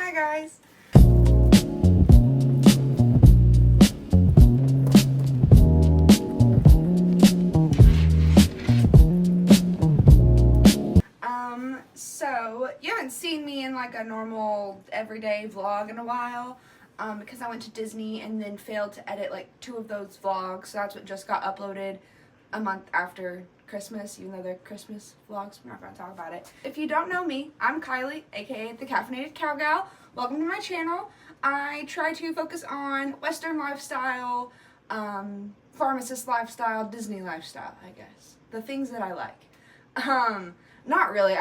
Hi guys. So you haven't seen me in like a normal everyday vlog in a while, because I went to Disney and then failed to edit like 2 of those vlogs. So that's what just got uploaded a month after Christmas, even though they're Christmas vlogs. We're not going to talk about it. If you don't know me, I'm Kylie, aka the Caffeinated Cowgal. Welcome to my channel. I try to focus on Western lifestyle, pharmacist lifestyle, Disney lifestyle, I guess. The things that I like. Not really.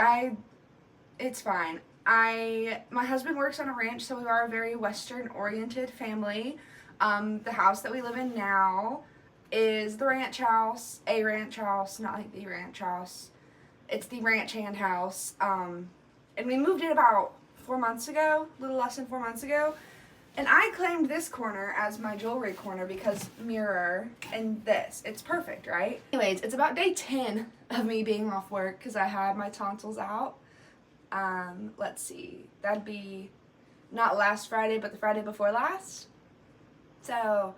It's fine. My husband works on a ranch, so we are a very Western-oriented family. The house that we live in now is the ranch house, a ranch house, not like the ranch house. It's the ranch hand house. And we moved in about 4 months ago, a little less than 4 months ago. And I claimed this corner as my jewelry corner because mirror and this. It's perfect, right? Anyways, it's about day 10 of me being off work because I had my tonsils out. Let's see. That'd be not last Friday, but the Friday before last. So,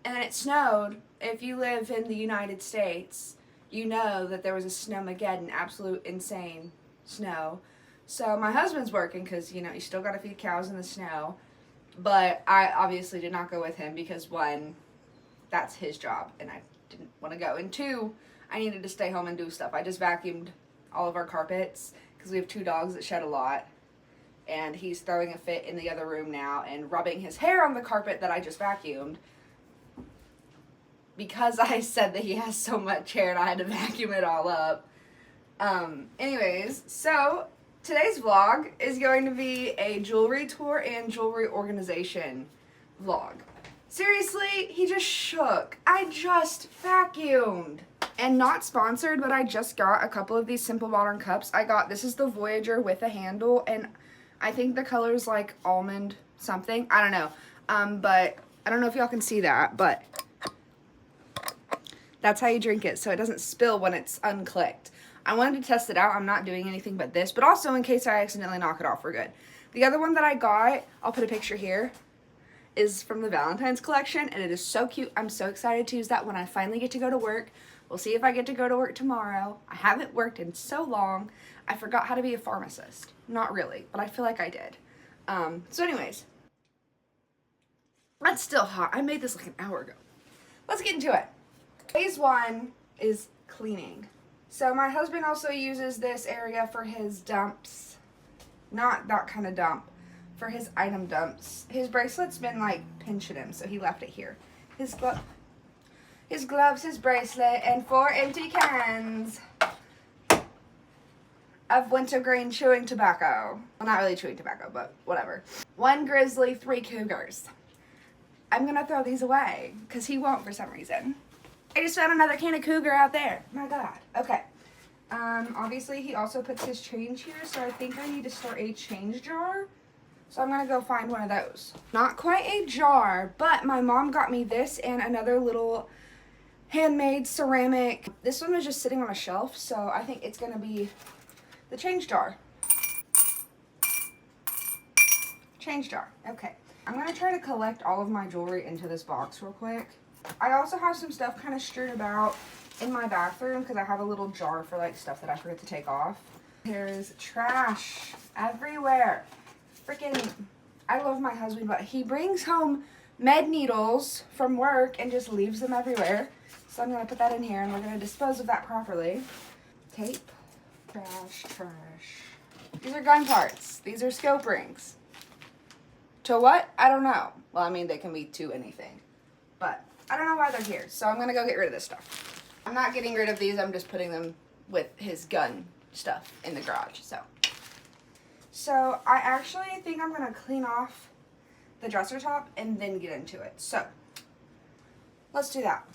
and then it snowed. If you live in the United States, you know that there was a snowmageddon, absolute insane snow. So my husband's working because, you know, you still got to feed cows in the snow. But I obviously did not go with him because 1, that's his job and I didn't want to go. And 2, I needed to stay home and do stuff. I just vacuumed all of our carpets because we have 2 dogs that shed a lot. And he's throwing a fit in the other room now and rubbing his hair on the carpet that I just vacuumed. Because I said that he has so much hair and I had to vacuum it all up. Anyways, so today's vlog is going to be a jewelry tour and jewelry organization vlog. Seriously, he just shook. I just vacuumed. And not sponsored, but I just got a couple of these Simple Modern cups. This is the Voyager with a handle, and I think the color's like almond something. I don't know. But I don't know if y'all can see that, but that's how you drink it so it doesn't spill when it's unclicked. I wanted to test it out. I'm not doing anything but this, but also in case I accidentally knock it off for good. The other one that I got, I'll put a picture here, is from the Valentine's collection, and it is so cute. I'm so excited to use that when I finally get to go to work. We'll see if I get to go to work tomorrow. I haven't worked in so long. I forgot how to be a pharmacist. Not really, but I feel like I did. So anyways, that's still hot. I made this like an hour ago. Let's get into it. Phase 1 is cleaning. So my husband also uses this area for his dumps. Not that kind of dump. For his item dumps. His bracelet's been like pinching him, so he left it here. His gloves, his bracelet, and 4 empty cans of wintergreen chewing tobacco. Well, not really chewing tobacco, but whatever. 1 grizzly, 3 cougars. I'm gonna throw these away, because he won't for some reason. I just found another can of cougar out there. My God. Okay. Obviously he also puts his change here, so I think I need to start a change jar. So I'm gonna go find one of those. Not quite a jar, but my mom got me this and another little handmade ceramic. This one was just sitting on a shelf, so I think it's gonna be the change jar. Change jar. Okay. I'm gonna try to collect all of my jewelry into this box real quick. I also have some stuff kind of strewn about in my bathroom because I have a little jar for like stuff that I forget to take off. There's trash everywhere. Freaking, I love my husband, but he brings home med needles from work and just leaves them everywhere. So I'm going to put that in here and we're going to dispose of that properly. Tape, trash, trash. These are gun parts. These are scope rings. To what? I don't know. Well, I mean, they can be to anything. But I don't know why they're here, so I'm going to go get rid of this stuff. I'm not getting rid of these. I'm just putting them with his gun stuff in the garage, So I actually think I'm going to clean off the dresser top and then get into it. So let's do that.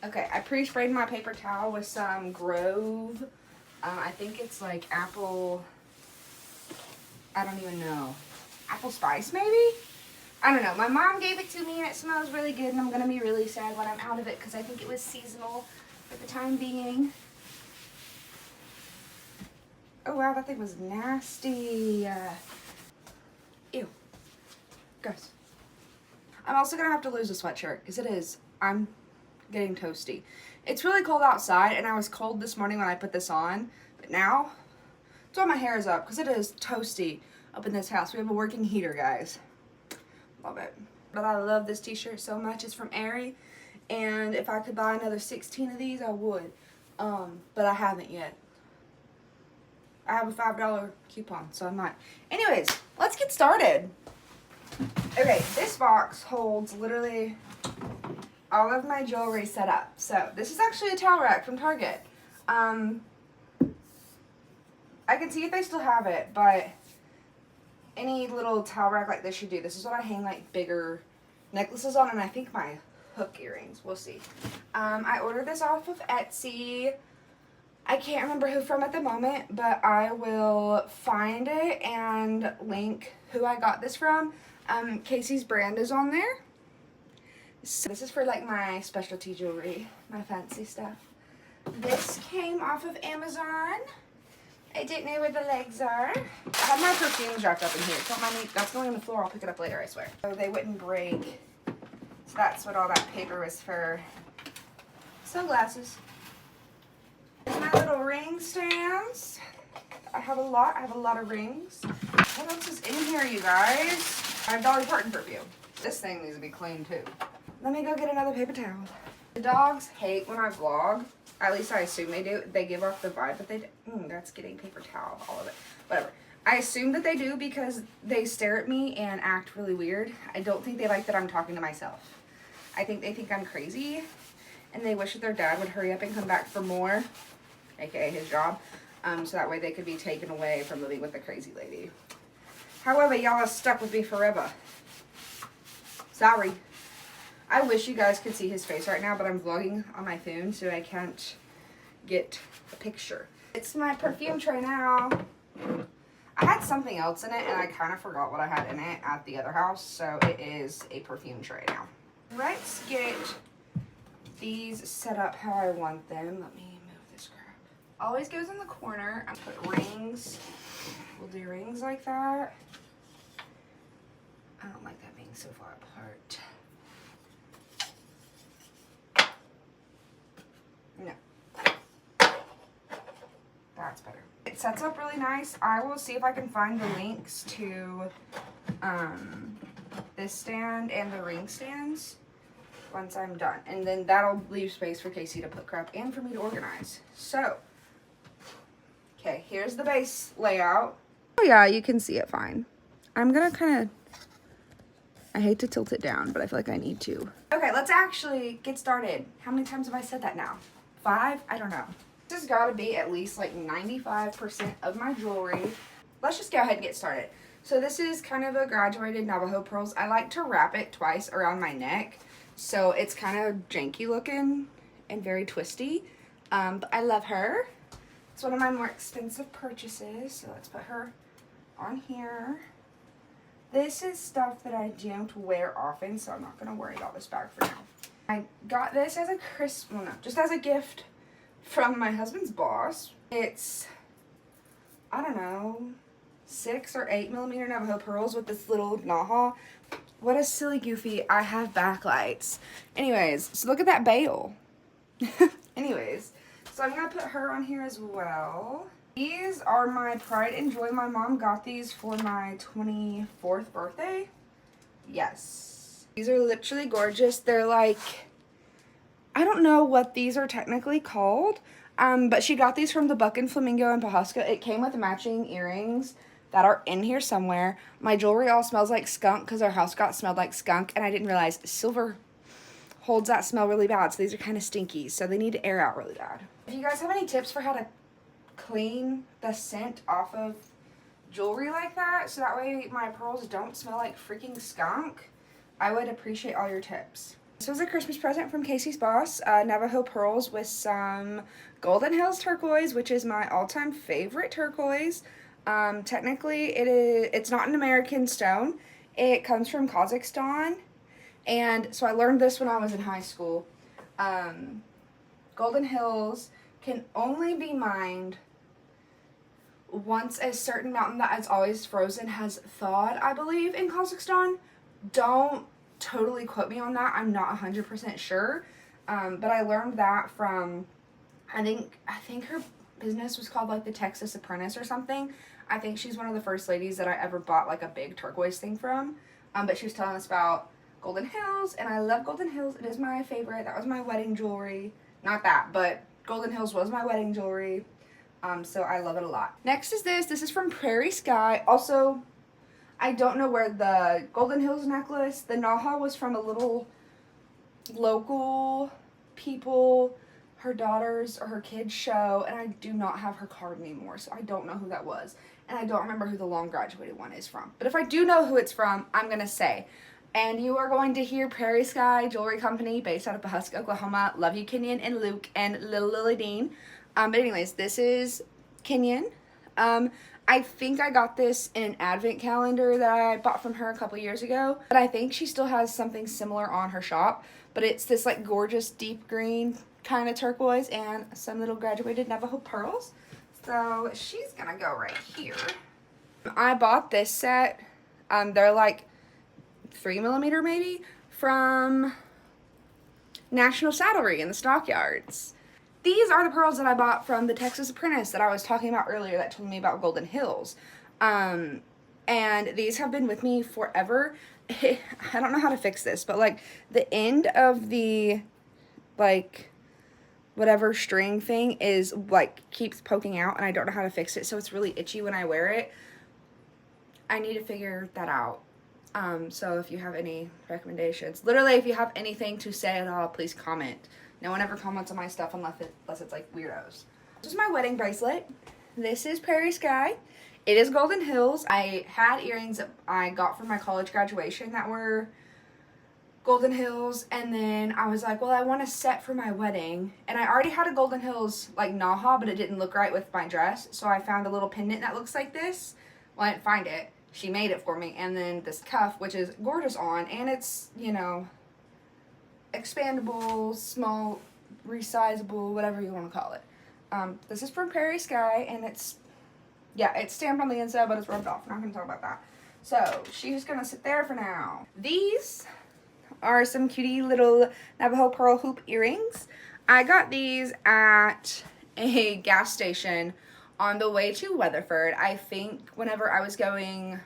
Okay, I pre-sprayed my paper towel with some Grove. I think it's like apple, I don't even know. apple spice maybe? I don't know. My mom gave it to me and it smells really good, and I'm going to be really sad when I'm out of it because I think it was seasonal for the time being. Oh wow, that thing was nasty. Ew. Gross. I'm also going to have to lose a sweatshirt because I'm getting toasty. It's really cold outside, and I was cold this morning when I put this on, but now that's why my hair is up, because it is toasty up in this house. We have a working heater, guys. Love it. But I love this t-shirt so much. It's from Aerie, and if I could buy another 16 of these, I would. But I haven't yet. I have a $5 coupon, so I might. Anyways, let's get started. Okay, this box holds literally all of my jewelry set up. So this is actually a towel rack from Target. I can see if they still have it, but any little towel rack like this you do. This is what I hang like bigger necklaces on, and I think my hook earrings. We'll see. I ordered this off of Etsy. I can't remember who from at the moment, but I will find it and link who I got this from. Casey's brand is on there. So this is for like my specialty jewelry, my fancy stuff. This came off of Amazon. I didn't know where the legs are. I have my perfumes wrapped up in here. Don't mind me. That's going on the floor. I'll pick it up later, I swear. So they wouldn't break. So that's what all that paper was for. Sunglasses. Here's my little ring stands. I have a lot. I have a lot of rings. What else is in here, you guys? $5 carton perfume. This thing needs to be cleaned too. Let me go get another paper towel. The dogs hate when I vlog. At least I assume they do. They give off the vibe that they do. That's getting paper towel, all of it. Whatever. I assume that they do because they stare at me and act really weird. I don't think they like that I'm talking to myself. I think they think I'm crazy, and they wish that their dad would hurry up and come back for more, aka his job, so that way they could be taken away from living with the crazy lady. However, y'all are stuck with me forever. Sorry. I wish you guys could see his face right now, but I'm vlogging on my phone, so I can't get a picture. It's my perfume tray now. I had something else in it, and I kind of forgot what I had in it at the other house, so it is a perfume tray now. Let's get these set up how I want them. Let me move this crap. Always goes in the corner. I put rings. We'll do rings like that. I don't like that being so far apart. No. That's better. It sets up really nice. I will see if I can find the links to this stand and the ring stands once I'm done. And then that'll leave space for Casey to put crap and for me to organize. So, okay, here's the base layout. Oh yeah, you can see it fine. I'm gonna kind of, I hate to tilt it down, but I feel like I need to. Okay, let's actually get started. How many times have I said that now? 5? I don't know. This has got to be at least like 95% of my jewelry. Let's just go ahead and get started. So this is kind of a graduated Navajo pearls. I like to wrap it twice around my neck, so it's kind of janky looking and very twisty. But I love her. It's one of my more expensive purchases, so let's put her on here. This is stuff that I don't wear often, so I'm not going to worry about this bag for now. I got this as a just as a gift from my husband's boss. It's, I don't know, 6 or 8 millimeter Navajo pearls with this little naha. What a silly goofy. I have backlights. Anyways, so look at that bail. Anyways, so I'm going to put her on here as well. These are my Pride and Joy. My mom got these for my 24th birthday. Yes. These are literally gorgeous. They're like, I don't know what these are technically called, but she got these from the Buck and Flamingo in Pawhuska. It came with matching earrings that are in here somewhere. My jewelry all smells like skunk because our house got smelled like skunk, and I didn't realize silver holds that smell really bad, so these are kind of stinky, so they need to air out really bad. If you guys have any tips for how to clean the scent off of jewelry like that, so that way my pearls don't smell like freaking skunk, I would appreciate all your tips. This was a Christmas present from Casey's boss, Navajo pearls with some Golden Hills turquoise, which is my all-time favorite turquoise. Technically, it's not an American stone. It comes from Kazakhstan. And so I learned this when I was in high school. Golden Hills can only be mined once a certain mountain that is always frozen has thawed, I believe, in Kazakhstan. Don't totally quote me on that. I'm not 100% sure. But I learned that from, I think her business was called like the Texas Apprentice or something. I think she's one of the first ladies that I ever bought like a big turquoise thing from. But she was telling us about Golden Hills, and I love Golden Hills. It is my favorite. That was my wedding jewelry. Not that, but Golden Hills was my wedding jewelry. So I love it a lot. Next is this. This is from Prairie Sky. Also, I don't know where the Golden Hills necklace, the Naha was from a little local people, her daughters or her kids show, and I do not have her card anymore, so I don't know who that was. And I don't remember who the long graduated one is from. But if I do know who it's from, I'm going to say. And you are going to hear Prairie Sky Jewelry Company, based out of Pawhuska, Oklahoma. Love you, Kenyon and Luke and Little Lily Dean. But anyways, this is Kenyon. I think I got this in an advent calendar that I bought from her a couple years ago. But I think she still has something similar on her shop. But it's this like gorgeous deep green kind of turquoise and some little graduated Navajo pearls. So she's gonna go right here. I bought this set. They're like 3mm maybe from National Saddlery in the stockyards. These are the pearls that I bought from the Texas Apprentice that I was talking about earlier that told me about Golden Hills. And these have been with me forever. I don't know how to fix this, but like the end of the like whatever string thing is like keeps poking out, and I don't know how to fix it, so it's really itchy when I wear it. I need to figure that out. So if you have any recommendations, literally if you have anything to say at all, please comment. No one ever comments on my stuff unless it's like weirdos. This is my wedding bracelet. This is Prairie Sky. It is Golden Hills. I had earrings that I got for my college graduation that were Golden Hills, and then I was like, well, I want a set for my wedding, and I already had a Golden Hills like Naha, but it didn't look right with my dress, so I found a little pendant that looks like this. Well, I didn't find it. She made it for me, and then this cuff, which is gorgeous on, and it's, you know, expandable, small, resizable, whatever you want to call it. This is from Prairie Sky, and it's stamped on the inside, but it's rubbed off. I'm not going to talk about that. So, she's going to sit there for now. These are some cutie little Navajo pearl hoop earrings. I got these at a gas station on the way to Weatherford. I think whenever I was going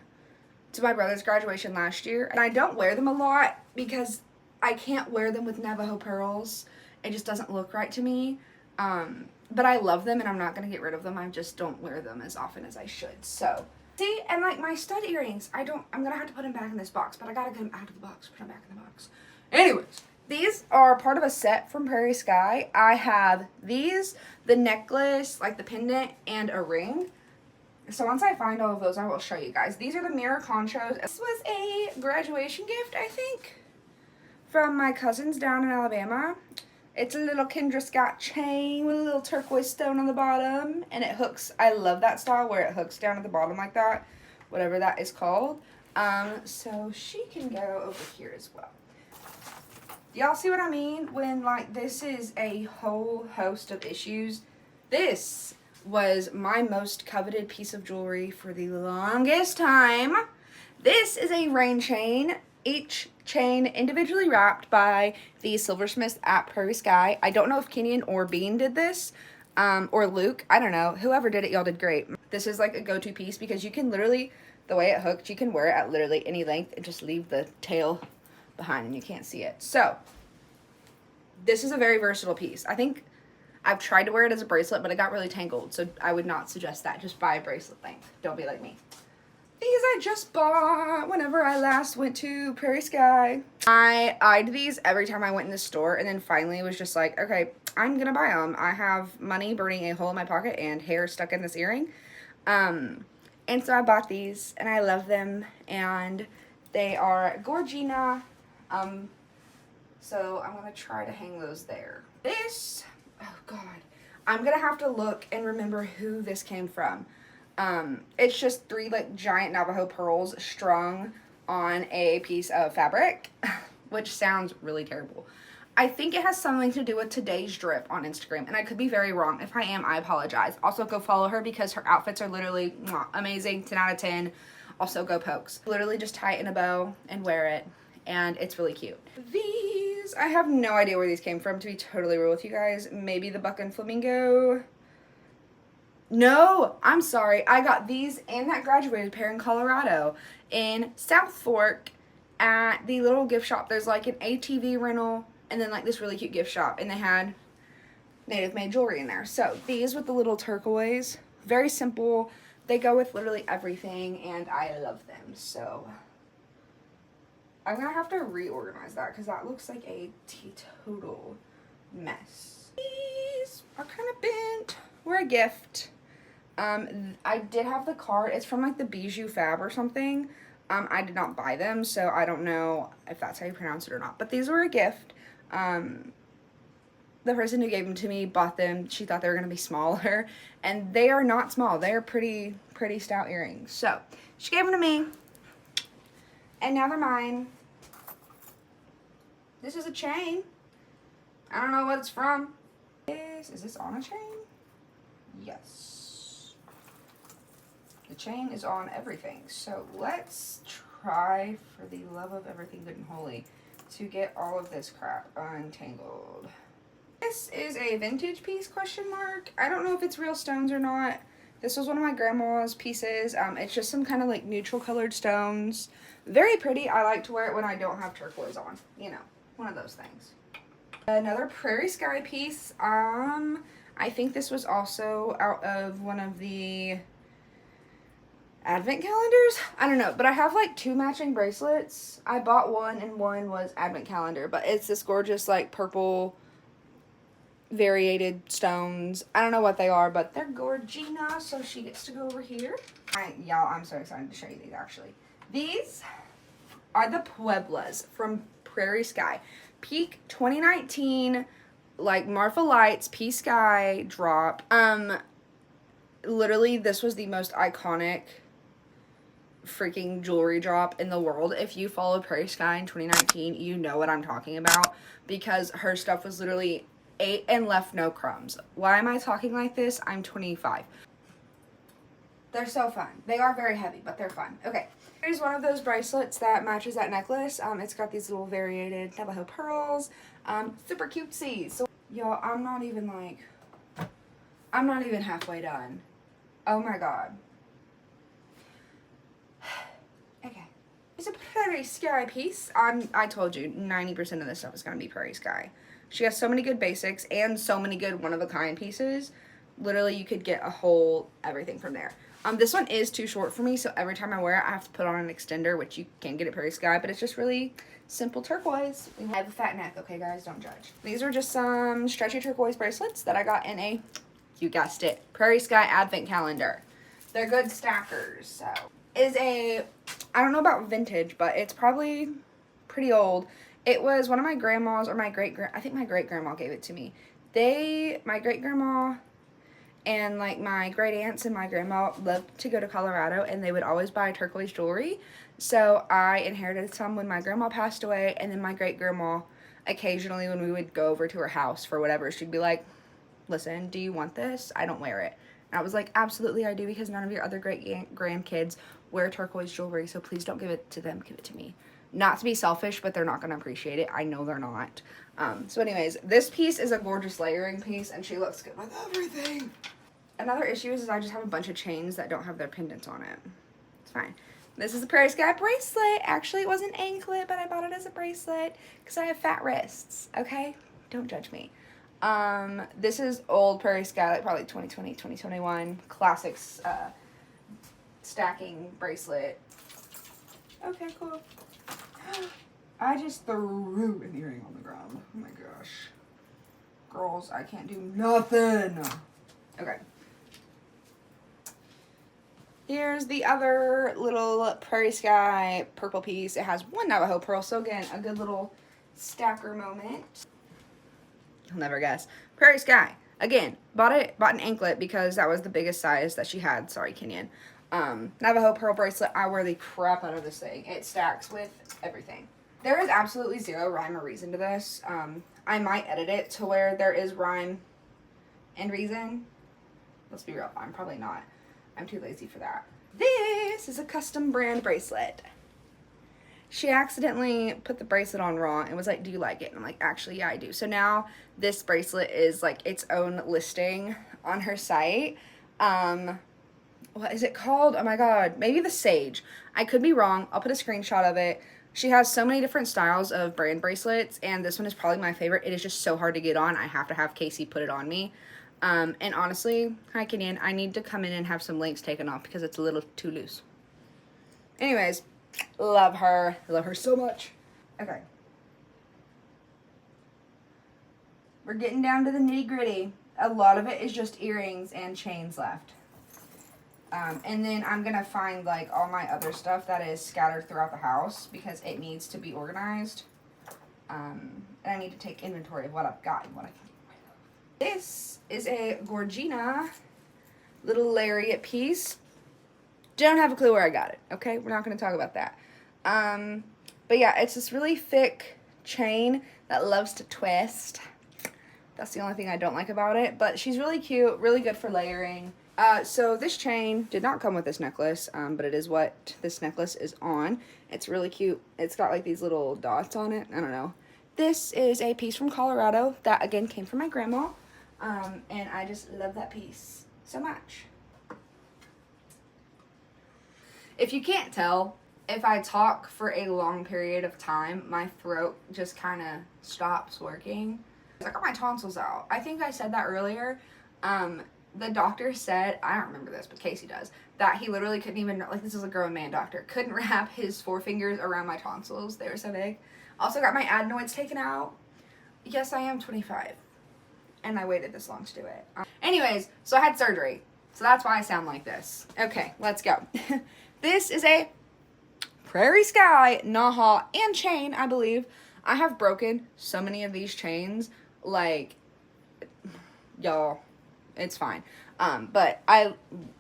to my brother's graduation last year. And I don't wear them a lot because I can't wear them with Navajo pearls. It just doesn't look right to me. But I love them and I'm not going to get rid of them. I just don't wear them as often as I should. So, see, and like my stud earrings, I'm going to have to put them back in this box, but I got to get them out of the box, put them back in the box. Anyways, these are part of a set from Prairie Sky. I have these, the necklace, like the pendant, and a ring. So once I find all of those, I will show you guys. These are the mirror conchos. This was a graduation gift, I think, from my cousins down in Alabama. It's a little Kendra Scott chain with a little turquoise stone on the bottom, and it hooks. I love that style where it hooks down at the bottom like that, whatever that is called. So she can go over here as well. Y'all see what I mean when like this is a whole host of issues? This was my most coveted piece of jewelry for the longest time. This is a rain chain. Each chain individually wrapped by the silversmiths at Prairie Sky. I don't know if Kenyon or Bean did this, or Luke. I don't know. Whoever did it, y'all did great. This is like a go-to piece because you can literally, the way it hooked, you can wear it at literally any length and just leave the tail behind and you can't see it. So, this is a very versatile piece. I think I've tried to wear it as a bracelet, but it got really tangled, so I would not suggest that. Just buy a bracelet length. Don't be like me. These I just bought whenever I last went to Prairie Sky. I eyed these every time I went in the store, and then finally was just like, okay, I'm gonna buy them. I have money burning a hole in my pocket and hair stuck in this earring. And so I bought these, and I love them, and they are Gorgina. So I'm gonna try to hang those there. This, oh God, I'm gonna have to look and remember who this came from. It's just 3 like giant Navajo pearls strung on a piece of fabric, which sounds really terrible. I think it has something to do with Today's Drip on Instagram, and I could be very wrong. If I am, I apologize. Also, go follow her because her outfits are literally amazing, 10 out of 10. Also, go Pokes. Literally just tie it in a bow and wear it, and it's really cute. These, I have no idea where these came from, to be totally real with you guys. Maybe the Buck and Flamingo. No, I'm sorry. I got these and that graduated pair in Colorado in South Fork at the little gift shop. There's like an ATV rental and then like this really cute gift shop, and they had native made jewelry in there. So these with the little turquoise, very simple. They go with literally everything and I love them. So I'm gonna have to reorganize that because that looks like a total mess. These are kind of bent. We're a gift. I did have the card. It's from like the Bijou Fab or something. I did not buy them, so I don't know if that's how you pronounce it or not. But these were a gift. The person who gave them to me bought them. She thought they were going to be smaller, and they are not small. They are pretty stout earrings. So she gave them to me, and now they're mine. This is a chain. I don't know what it's from. Is this on a chain? Yes. The chain is on everything. So let's try, for the love of everything good and holy, to get all of this crap untangled. This is a vintage piece, question mark. I don't know if it's real stones or not. This was one of my grandma's pieces. It's just some kind of like neutral colored stones. Very pretty. I like to wear it when I don't have turquoise on. You know, one of those things. Another Prairie Sky piece. I think this was also out of one of the advent calendars. I don't know, but I have like 2 matching bracelets. I bought one and one was advent calendar, but it's this gorgeous like purple variated stones. I don't know what they are, but they're Gorgina, so she gets to go over here. Y'all, I'm so excited to show you these actually. These are the Pueblas from Prairie Sky. Peak 2019, like Marfa Lights, P Sky drop. Literally, this was the most iconic freaking jewelry drop in the world. If you follow Prairie Sky in 2019, you know what I'm talking about, because her stuff was literally ate and left no crumbs. Why am I talking like this? I'm 25. They're so fun. They are very heavy, but they're fun. Okay. Here's one of those bracelets that matches that necklace. It's got these little variated Navajo pearls. Super cutesy. So, y'all, I'm not even halfway done. Oh my god. Okay. It's a Prairie Sky piece. I told you, 90% of this stuff is going to be Prairie Sky. She has so many good basics and so many good one-of-a-kind pieces. Literally, you could get a whole everything from there. This one is too short for me, so every time I wear it, I have to put on an extender, which you can get at Prairie Sky, but it's just really simple turquoise. I have a fat neck, okay, guys? Don't judge. These are just some stretchy turquoise bracelets that I got in a, you guessed it, Prairie Sky Advent Calendar. They're good stackers, so. Is a, I don't know about vintage, but it's probably pretty old. It was one of my grandma's or I think my great-grandma gave it to me. My great-grandma and like my great aunts and my grandma loved to go to Colorado, and they would always buy turquoise jewelry. So I inherited some when my grandma passed away, and then my great grandma, occasionally when we would go over to her house for whatever, she'd be like, listen, do you want this? I don't wear it. And I was like, absolutely I do, because none of your other great grandkids wear turquoise jewelry, so please don't give it to them, give it to me. Not to be selfish, but they're not going to appreciate it. I know they're not. So anyways, this piece is a gorgeous layering piece, and she looks good with everything. Another issue is I just have a bunch of chains that don't have their pendants on it. It's fine. This is a Prairie Sky bracelet. Actually, it was an anklet, but I bought it as a bracelet because I have fat wrists, okay? Don't judge me. This is old Prairie Sky, like probably 2020, 2021. Classics stacking bracelet. Okay, cool. I just threw an earring on the ground. Oh my gosh. Girls, I can't do nothing. Okay. Here's the other little Prairie Sky purple piece. It has one Navajo pearl, so again, a good little stacker moment. You'll never guess. Prairie Sky, Again, bought an anklet because that was the biggest size that she had. Sorry, Kenyon. Navajo pearl bracelet. I wear the crap out of this thing. It stacks with everything. There is absolutely zero rhyme or reason to this. I might edit it to where there is rhyme and reason. Let's be real, I'm probably not. I'm too lazy for that. This is a custom brand bracelet. She accidentally put the bracelet on wrong and was like, do you like it? And I'm like, actually, yeah, I do. So now this bracelet is like its own listing on her site. What is it called? Oh my god, maybe the Sage. I could be wrong. I'll put a screenshot of it. She has so many different styles of brand bracelets, and this one is probably my favorite. It is just so hard to get on. I have to have Casey put it on me. And honestly, hi Kenyon, I need to come in and have some links taken off because it's a little too loose. Anyways, love her. I love her so much. Okay. We're getting down to the nitty gritty. A lot of it is just earrings and chains left. And then I'm going to find like all my other stuff that is scattered throughout the house because it needs to be organized. And I need to take inventory of what I've got and what I can get rid of. This is a Gorgina little lariat piece. Don't have a clue where I got it, okay? We're not going to talk about that. But yeah, it's this really thick chain that loves to twist. That's the only thing I don't like about it. But she's really cute, really good for layering. So this chain did not come with this necklace, but it is what this necklace is on. It's really cute. It's got like these little dots on it. I don't know. This is a piece from Colorado that again came from my grandma. And I just love that piece so much. If you can't tell, if I talk for a long period of time, my throat just kind of stops working. I got my tonsils out. I think I said that earlier. The doctor said, I don't remember this, but Casey does, that he literally couldn't even, like this is a grown man doctor, couldn't wrap his forefingers around my tonsils. They were so big. Also got my adenoids taken out. Yes, I am 25. And I waited this long to do it. Anyways, so I had surgery. So that's why I sound like this. Okay, let's go. This is a Prairie Sky Naha and chain, I believe. I have broken so many of these chains. Like, y'all, it's fine. But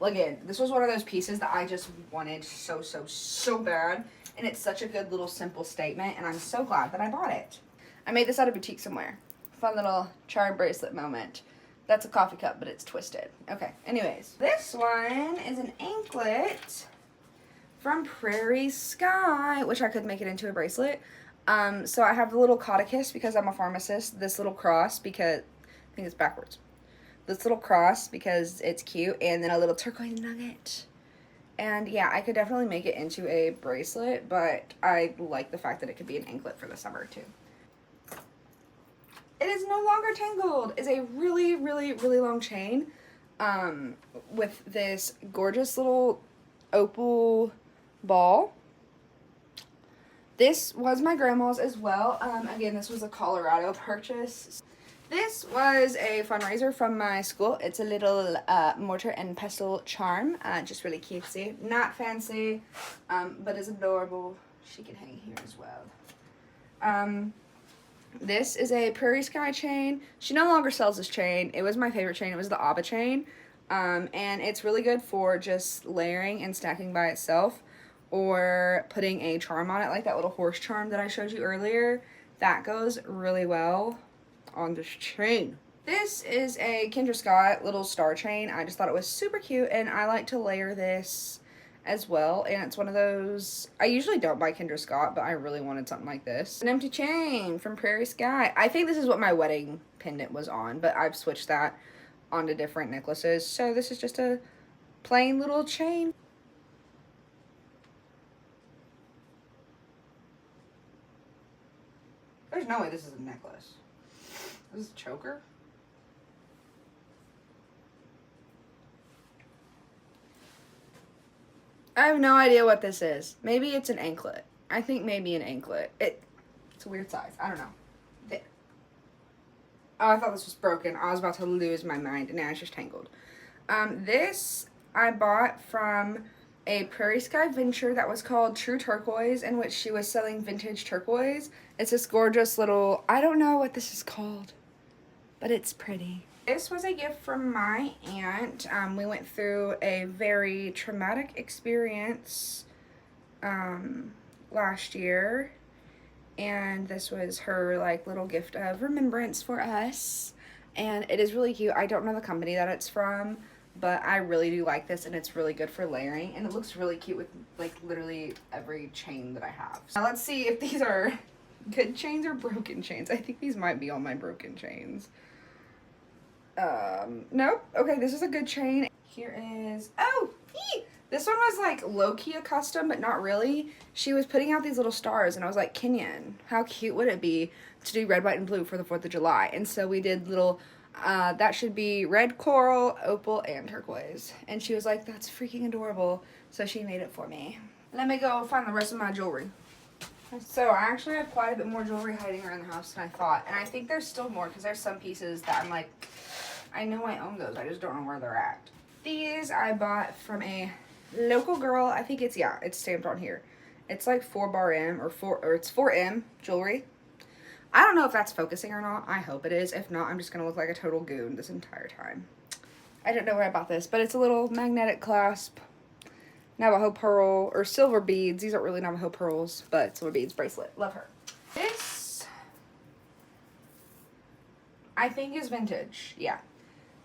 again, this was one of those pieces that I just wanted so bad. And it's such a good little simple statement. And I'm so glad that I bought it. I made this at a boutique somewhere. Fun little charm bracelet moment. That's a coffee cup, but it's twisted. Okay, anyways. This one is an anklet from Prairie Sky, which I could make it into a bracelet. So I have the little codicus because I'm a pharmacist. This little cross because, I think it's backwards. This little cross because it's cute. And then a little turquoise nugget. And yeah, I could definitely make it into a bracelet, but I like the fact that it could be an anklet for the summer too. It is no longer tangled. It's a really long chain with this gorgeous little opal ball. This was my grandma's as well. Again, this was a Colorado purchase. This was a fundraiser from my school. It's a little mortar and pestle charm. Just really cutesy. Not fancy, but is adorable. She can hang here as well. This is a Prairie Sky chain. She no longer sells this chain. It was my favorite chain. It was the Abba chain. And it's really good for just layering and stacking by itself or putting a charm on it, like that little horse charm that I showed you earlier. That goes really well on this chain. This is a Kendra Scott little star chain. I just thought it was super cute, and I like to layer this as well, and it's one of those, I usually don't buy Kendra Scott, but I really wanted something like this. An empty chain from Prairie Sky. I think this is what my wedding pendant was on, but I've switched that onto different necklaces, so this is just a plain little chain. There's no way this is a necklace. This is a choker? I have no idea what this is. Maybe it's an anklet. I think maybe an anklet. It's a weird size. I don't know. Oh, I thought this was broken. I was about to lose my mind, and now it's just tangled. This I bought from a Prairie Sky venture that was called True Turquoise, in which she was selling vintage turquoise. It's this gorgeous little, I don't know what this is called, but it's pretty. This was a gift from my aunt. We went through a very traumatic experience last year, and this was her like little gift of remembrance for us, and it is really cute. I don't know the company that it's from, but I really do like this, and it's really good for layering, and it looks really cute with like literally every chain that I have. Now let's see if these are good chains or broken chains. I think these might be all my broken chains. Nope. Okay, this is a good chain. Here is, oh, this one was like low-key a custom, but not really. She was putting out these little stars, and I was like, Kenyon, how cute would it be to do red, white, and blue for the 4th of July? And so we did little, that should be red, coral, opal, and turquoise. And she was like, that's freaking adorable. So she made it for me. Let me go find the rest of my jewelry. So I actually have quite a bit more jewelry hiding around the house than I thought. And I think there's still more because there's some pieces that I'm like, I know I own those. I just don't know where they're at. These I bought from a local girl. I think it's, yeah, it's stamped on here. It's like 4-bar M or it's 4M jewelry. I don't know if that's focusing or not. I hope it is. If not, I'm just going to look like a total goon this entire time. I don't know where I bought this, but it's a little magnetic clasp. Navajo pearl or silver beads. These aren't really Navajo pearls, but silver beads bracelet. Love her. This, I think, is vintage. Yeah.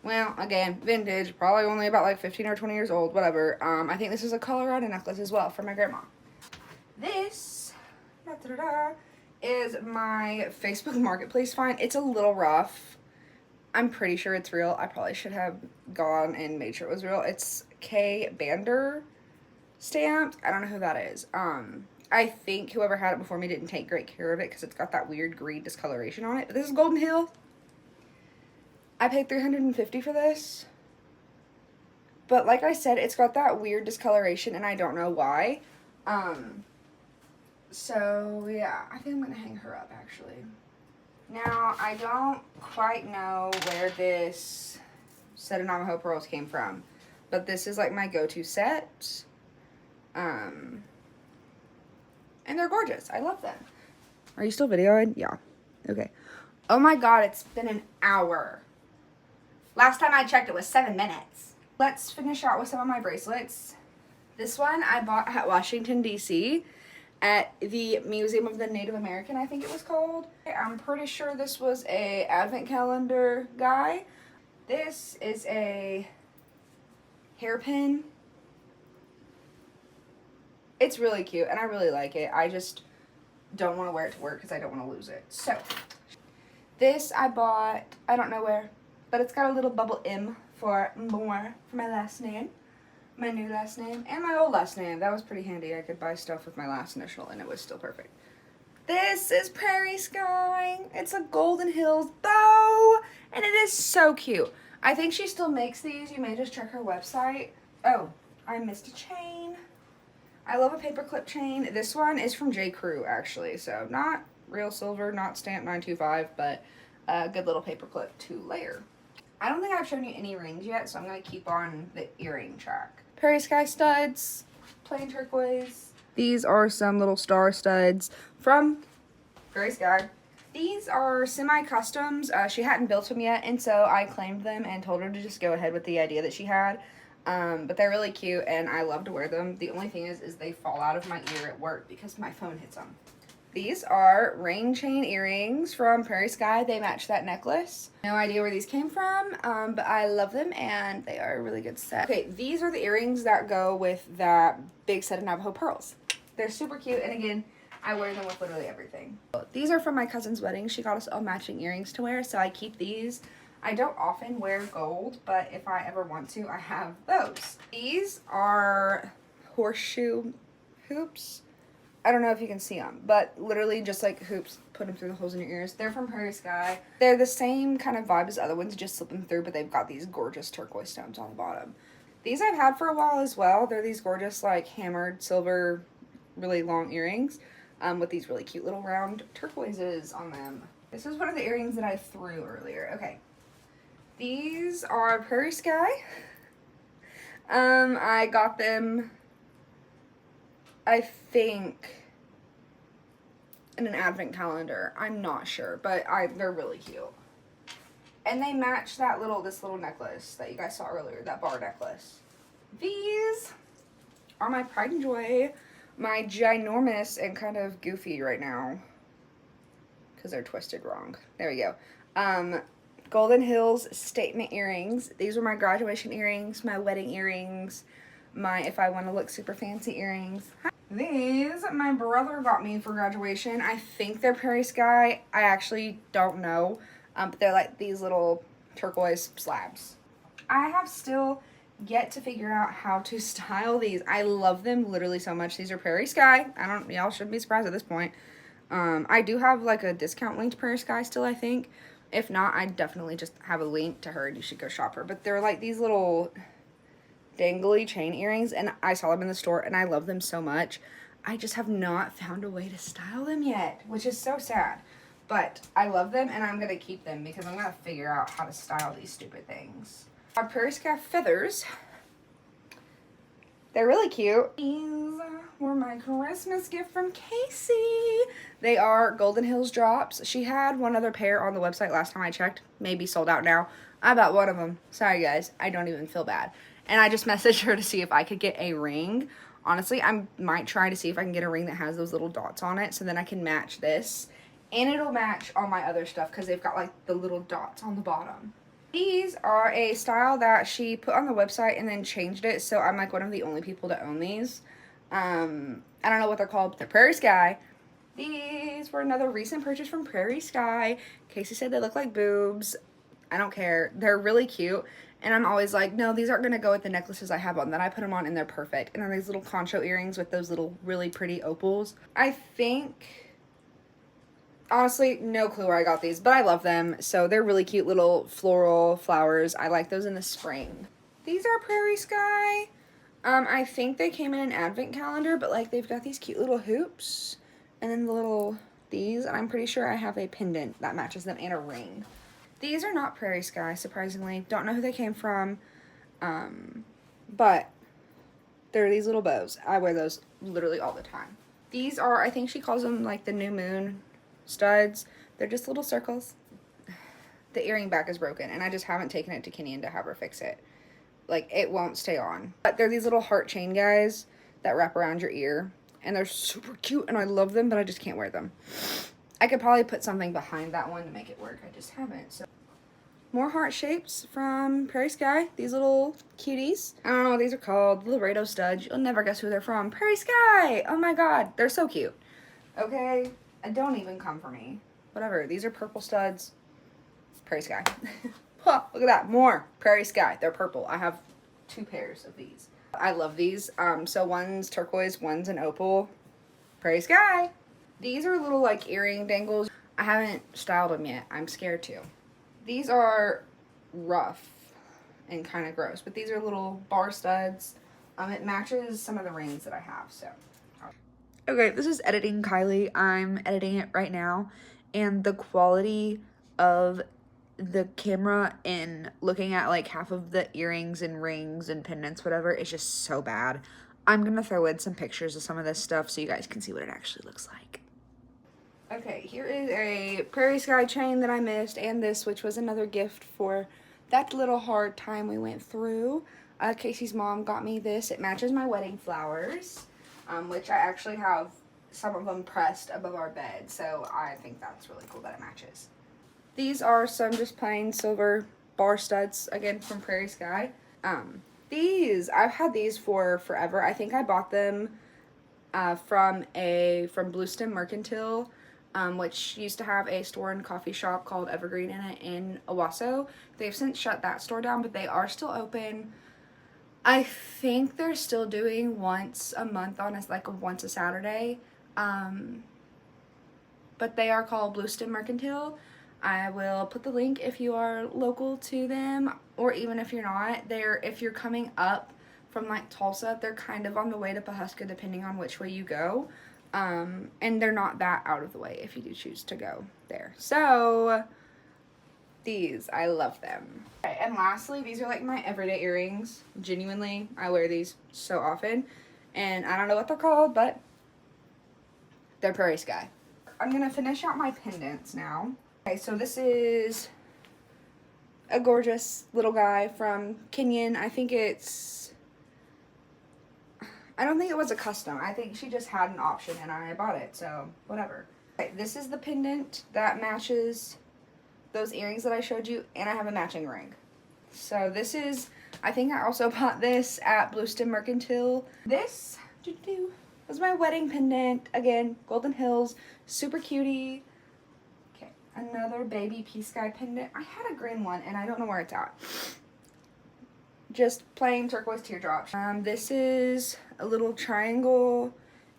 Well, again, vintage. Probably only about like 15 or 20 years old. Whatever. I think this is a Colorado necklace as well for my grandma. This is my Facebook Marketplace find. It's a little rough. I'm pretty sure it's real. I probably should have gone and made sure it was real. It's K. Bander stamped. I don't know who that is. I think whoever had it before me didn't take great care of it because it's got that weird green discoloration on it. But this is Golden Hill. I paid $350 for this. But like I said, it's got that weird discoloration and I don't know why. So yeah, I think I'm gonna hang her up actually. Now, I don't quite know where this set of Navajo pearls came from, but this is like my go-to set. And they're gorgeous. I love them. Are you still videoing? Yeah. Okay. Oh my god, it's been an hour. Last time I checked, it was 7 minutes. Let's finish out with some of my bracelets. This one I bought at Washington, D.C. at the Museum of the Native American, I think it was called. I'm pretty sure this was a advent calendar guy. This is a hairpin. It's really cute, and I really like it. I just don't want to wear it to work because I don't want to lose it. So, this I bought, I don't know where, but it's got a little bubble M for more for my last name. My new last name, and my old last name. That was pretty handy. I could buy stuff with my last initial, and it was still perfect. This is Prairie Sky. It's a Golden Hills bow, and it is so cute. I think she still makes these. You may just check her website. Oh, I missed a chain. I love a paperclip chain. This one is from J. Crew, actually, so not real silver, not stamped 925, but a good little paperclip to layer. I don't think I've shown you any rings yet, so I'm going to keep on the earring track. Prairie Sky studs, plain turquoise. These are some little star studs from Prairie Sky. These are semi-customs. She hadn't built them yet, and so I claimed them and told her to just go ahead with the idea that she had. But they're really cute, and I love to wear them. The only thing is they fall out of my ear at work because my phone hits them. These are ring chain earrings from Prairie Sky. They match that necklace. No idea where these came from, but I love them, and they are a really good set. Okay, these are the earrings that go with that big set of Navajo pearls. They're super cute, and again, I wear them with literally everything. These are from my cousin's wedding. She got us all matching earrings to wear, so I keep these. I don't often wear gold, but if I ever want to, I have those. These are horseshoe hoops. I don't know if you can see them, but literally just like hoops, put them through the holes in your ears. They're from Prairie Sky. They're the same kind of vibe as other ones, just slip them through, but they've got these gorgeous turquoise stones on the bottom. These I've had for a while as well. They're these gorgeous like hammered silver, really long earrings with these really cute little round turquoises on them. This is one of the earrings that I threw earlier. Okay. These are Prairie Sky. I got them, I think, in an advent calendar. I'm not sure, but they're really cute. And they match that this little necklace that you guys saw earlier, that bar necklace. These are my pride and joy, my ginormous and kind of goofy right now because they're twisted wrong. There we go. Golden Hills statement earrings. These were my graduation earrings, my wedding earrings, my if I want to look super fancy earrings. These my brother got me for graduation. I think they're Prairie Sky. I actually don't know. But they're like these little turquoise slabs. I have still yet to figure out how to style these. I love them literally so much. These are Prairie Sky. Y'all shouldn't be surprised at this point. I do have like a discount link to Prairie Sky still, I think. If not, I definitely just have a link to her and you should go shop her. But they're like these little dangly chain earrings, and I saw them in the store and I love them so much. I just have not found a way to style them yet, which is so sad. But I love them and I'm going to keep them because I'm going to figure out how to style these stupid things. Our Prairie Sky feathers. They're really cute. These were my Christmas gift from Casey. They are Golden Hills drops. She had one other pair on the website last time I checked. Maybe sold out now. I bought one of them. Sorry guys, I don't even feel bad. And I just messaged her to see if I could get a ring. Honestly, I might try to see if I can get a ring that has those little dots on it so then I can match this. And it'll match all my other stuff because they've got like the little dots on the bottom. These are a style that she put on the website and then changed it, so I'm like one of the only people to own these. I don't know what they're called, but they're Prairie Sky. These were another recent purchase from Prairie Sky. Casey said they look like boobs. I don't care. They're really cute. And I'm always like, no, these aren't going to go with the necklaces I have on. Then I put them on and they're perfect. And then these little concho earrings with those little really pretty opals. I think, honestly, no clue where I got these, but I love them. So they're really cute little floral flowers. I like those in the spring. These are Prairie Sky. I think they came in an advent calendar, but like they've got these cute little hoops and then these, and I'm pretty sure I have a pendant that matches them and a ring. These are not Prairie Sky, surprisingly. Don't know who they came from, but they're these little bows. I wear those literally all the time. These are, I think she calls them like the new moon studs. They're just little circles. The earring back is broken, and I just haven't taken it to Kenyon to have her fix it. Like, it won't stay on. But they're these little heart chain guys that wrap around your ear, and they're super cute, and I love them, but I just can't wear them. I could probably put something behind that one to make it work. I just haven't. So, more heart shapes from Prairie Sky. These little cuties. I don't know what these are called. The Laredo studs. You'll never guess who they're from. Prairie Sky! Oh my god. They're so cute. Okay? Don't even come for me. Whatever. These are purple studs. Prairie Sky. Huh, look at that. More Prairie Sky. They're purple. I have 2 pairs of these. I love these. So one's turquoise, one's an opal. Prairie Sky. These are little like earring dangles. I haven't styled them yet. I'm scared to. These are rough and kind of gross, but these are little bar studs. It matches some of the rings that I have, so. Okay, this is editing Kylie. I'm editing it right now, and the quality of the camera in looking at like half of the earrings and rings and pendants, whatever, is just so bad. I'm gonna throw in some pictures of some of this stuff so you guys can see what it actually looks like. Okay, here is a Prairie Sky chain that I missed, and this, which was another gift for that little hard time we went through. Casey's mom got me this. It matches my wedding flowers, which I actually have some of them pressed above our bed, so I think that's really cool that it matches. These are some just plain silver bar studs, again, from Prairie Sky. I've had these for forever. I think I bought them from Bluestem Mercantile, which used to have a store and coffee shop called Evergreen in it in Owasso. They've since shut that store down, but they are still open. I think they're still doing once a month on once a Saturday. But they are called Bluestem Mercantile. I will put the link if you are local to them, or even if you're not. If you're coming up from like Tulsa, they're kind of on the way to Pawhuska depending on which way you go. And they're not that out of the way if you do choose to go there. So these, I love them. Okay, and lastly, these are like my everyday earrings. Genuinely, I wear these so often, and I don't know what they're called, but they're Prairie Sky. I'm gonna finish out my pendants now. Okay, so this is a gorgeous little guy from Kenyan. I think it's, I don't think it was a custom. I think she just had an option and I bought it, so whatever. Okay, this is the pendant that matches those earrings that I showed you, and I have a matching ring. So this is, I think I also bought this at Bluestem Mercantile. This was my wedding pendant. Again, Golden Hills, super cutie. Okay, another baby pea sky pendant. I had a green one and I don't know where it's at. Just plain turquoise teardrops. This is a little triangle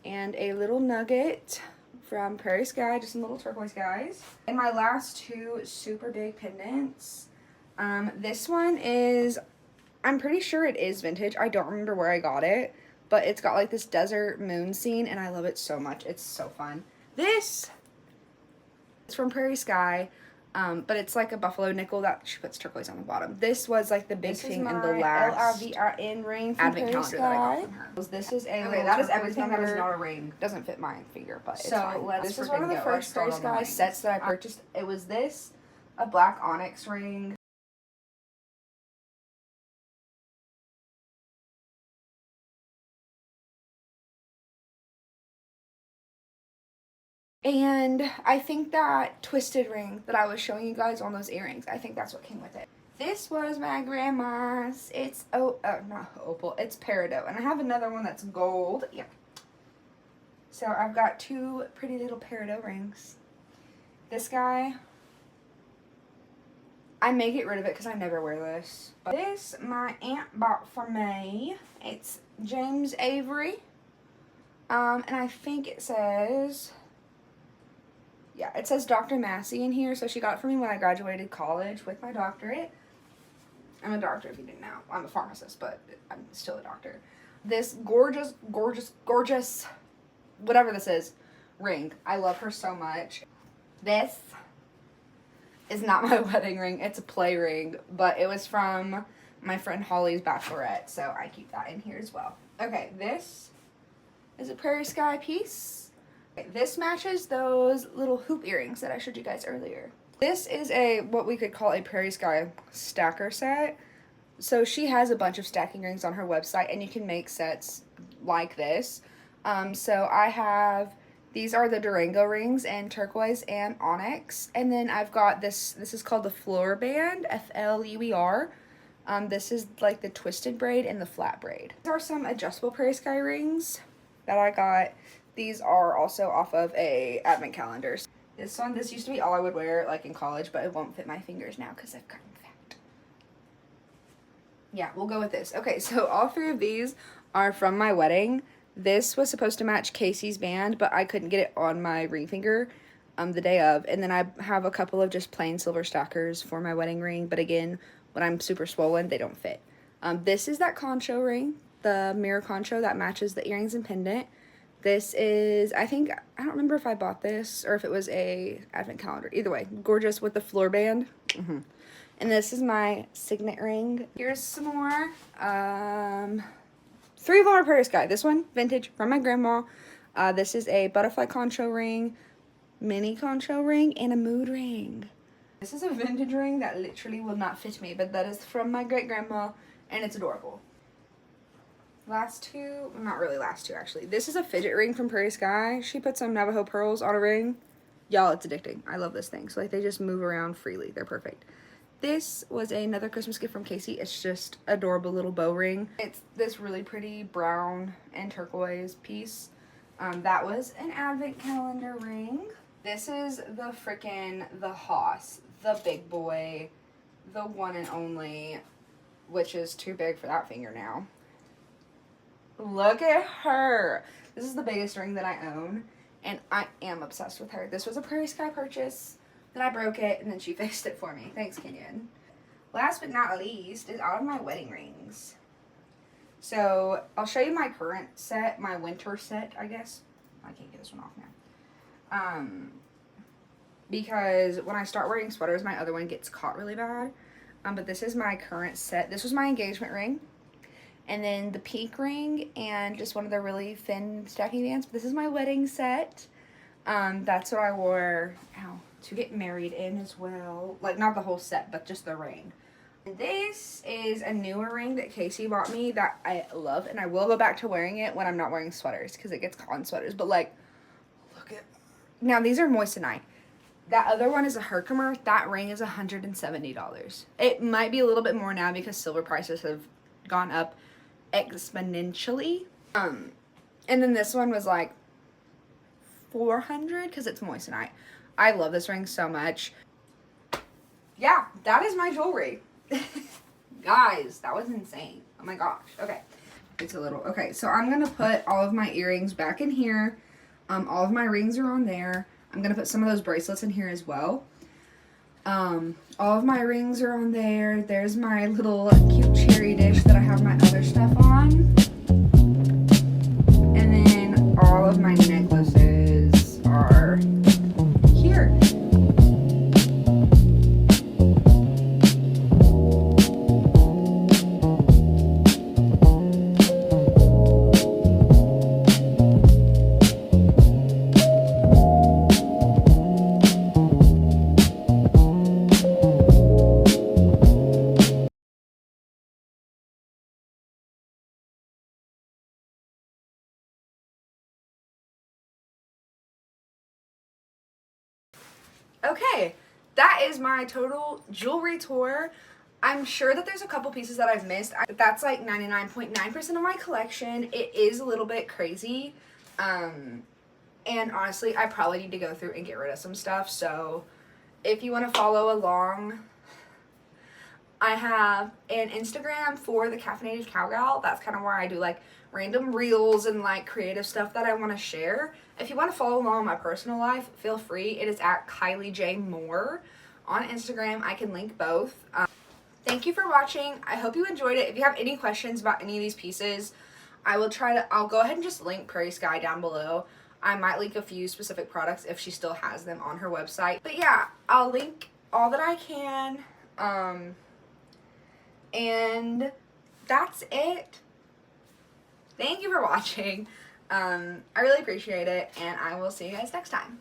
and a little nugget from Prairie Sky, just some little turquoise guys. And my last two super big pendants. This one is, I'm pretty sure it is vintage. I don't remember where I got it, but it's got like this desert moon scene and I love it so much. It's so fun. This is from Prairie Sky, but it's like a buffalo nickel that she puts turquoise on the bottom. This was like the big thing in the last LRVRN ring from advent Prairie calendar that I got Sky. from her. This is a Okay, that is everything that is not a ring. Doesn't fit my finger, but it's So fine. This is one of the go. first Prairie Let's start on Sky the sets that I purchased. It was this, a black onyx ring. And I think that twisted ring that I was showing you guys on those earrings, I think that's what came with it. This was my grandma's. It's, not opal, it's peridot. And I have another one that's gold. Yeah. So I've got two pretty little peridot rings. This guy, I may get rid of it because I never wear this. But this my aunt bought for me. It's James Avery. And I think it says, yeah, it says Dr. Massey in here. So she got it for me when I graduated college with my doctorate. I'm a doctor if you didn't know. I'm a pharmacist, but I'm still a doctor. This gorgeous, gorgeous, gorgeous, whatever this is, ring. I love her so much. This is not my wedding ring. It's a play ring, but it was from my friend Holly's bachelorette, so I keep that in here as well. Okay, this is a Prairie Sky piece. Okay, this matches those little hoop earrings that I showed you guys earlier. This is a, what we could call a Prairie Sky stacker set. So she has a bunch of stacking rings on her website, and you can make sets like this. So I have, these are the Durango rings in turquoise and onyx. And then I've got this is called the Fleur Band, F-L-U-E-R. This is like the twisted braid and the flat braid. These are some adjustable Prairie Sky rings that I got. These are also off of a advent calendar. This one, this used to be all I would wear like in college, but it won't fit my fingers now because I've gotten fat. Yeah, we'll go with this. Okay, so all three of these are from my wedding. This was supposed to match Casey's band, but I couldn't get it on my ring finger the day of. And then I have a couple of just plain silver stackers for my wedding ring, but again, when I'm super swollen, they don't fit. This is that concho ring, the mirror concho that matches the earrings and pendant. This is, I think, I don't remember if I bought this or if it was a advent calendar. Either way, gorgeous with the floor band. And this is my signet ring. Here's some more. 3 of them are Prairie Sky. This one, vintage, from my grandma. This is a butterfly concho ring, mini concho ring, and a mood ring. This is a vintage ring that literally will not fit me, but that is from my great-grandma, and it's adorable. Last two, not really last two actually. This is a fidget ring from Prairie Sky. She put some Navajo pearls on a ring. Y'all, it's addicting. I love this thing. So like they just move around freely. They're perfect. This was another Christmas gift from Casey. It's just adorable little bow ring. It's this really pretty brown and turquoise piece. That was an advent calendar ring. This is the Hoss, the big boy, the one and only, which is too big for that finger now. Look at her. This is the biggest ring that I own, and I am obsessed with her. This was a Prairie Sky purchase. Then I broke it, and then she fixed it for me. Thanks, Kenyon. Last but not least is out of my wedding rings. So I'll show you my current set, my winter set, I guess. I can't get this one off now. Because when I start wearing sweaters, my other one gets caught really bad. But this is my current set. This was my engagement ring. And then the pink ring and just one of the really thin stacking bands. This is my wedding set. That's what I wore to get married in as well. Like, not the whole set, but just the ring. This is a newer ring that Casey bought me that I love, and I will go back to wearing it when I'm not wearing sweaters because it gets caught in sweaters. But, like, look at... Now, these are moissanite. That other one is a Herkimer. That ring is $170. It might be a little bit more now because silver prices have gone up exponentially. And then this one was like $400 because it's moissanite. I love this ring so much. Yeah, that is my jewelry. Guys, that was insane. Oh my gosh. Okay. It's a little... Okay, so I'm going to put all of my earrings back in here. All of my rings are on there. I'm going to put some of those bracelets in here as well. All of my rings are on there. There's my little cute cherry dish that I have my other stuff on. And then all of my necklaces are here. Okay, that is my total jewelry tour. I'm sure that there's a couple pieces that I've missed. That's like 99.9% of my collection. It is a little bit crazy. And honestly, I probably need to go through and get rid of some stuff. So if you want to follow along, I have an Instagram for the Caffeinated Cowgirl. That's kind of where I do like random reels and like creative stuff that I want to share. If you want to follow along my personal life, feel free. It is at Kylie J Moore on Instagram. I can link both. Thank you for watching. I hope you enjoyed it. If you have any questions about any of these pieces, I'll go ahead and just link Prairie Sky down below. I might link a few specific products if she still has them on her website. But yeah, I'll link all that I can. And that's it. Thank you for watching. I really appreciate it, and I will see you guys next time.